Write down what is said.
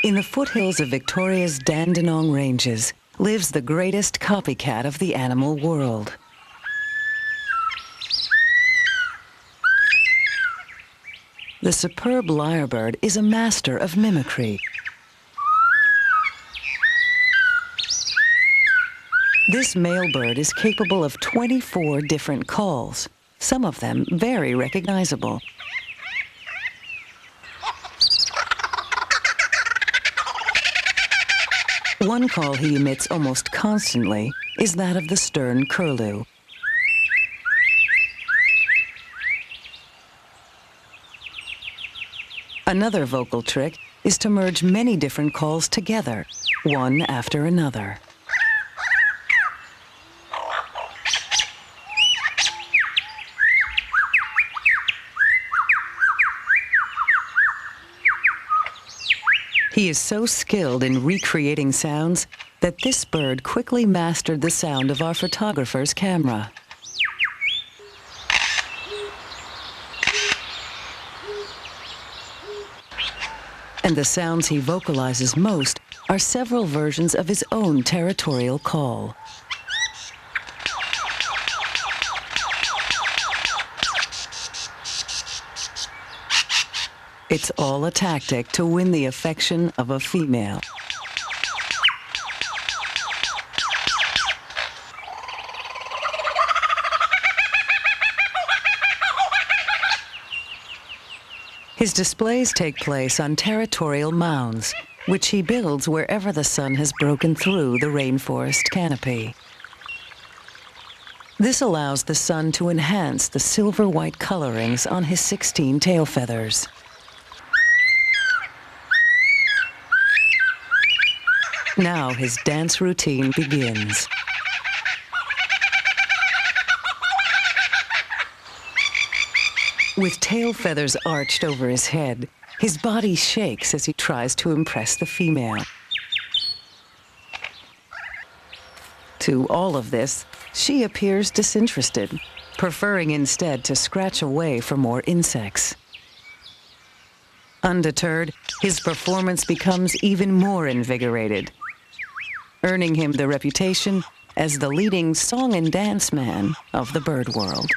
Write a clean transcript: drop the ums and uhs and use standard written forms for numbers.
In the foothills of Victoria's Dandenong Ranges lives the greatest copycat of the animal world. The superb lyrebird is a master of mimicry. This male bird is capable of 24 different calls, some of them very recognizable. One call he emits almost constantly is that of the stern curlew. Another vocal trick is to merge many different calls together, one after another. He is so skilled in recreating sounds that this bird quickly mastered the sound of our photographer's camera. And the sounds he vocalizes most are several versions of his own territorial call. It's all a tactic to win the affection of a female. His displays take place on territorial mounds, which he builds wherever the sun has broken through the rainforest canopy. This allows the sun to enhance the silver-white colorings on his 16 tail feathers. Now his dance routine begins. With tail feathers arched over his head, his body shakes as he tries to impress the female. To all of this, she appears disinterested, preferring instead to scratch away for more insects. Undeterred, his performance becomes even more invigorated, earning him the reputation as the leading song and dance man of the bird world.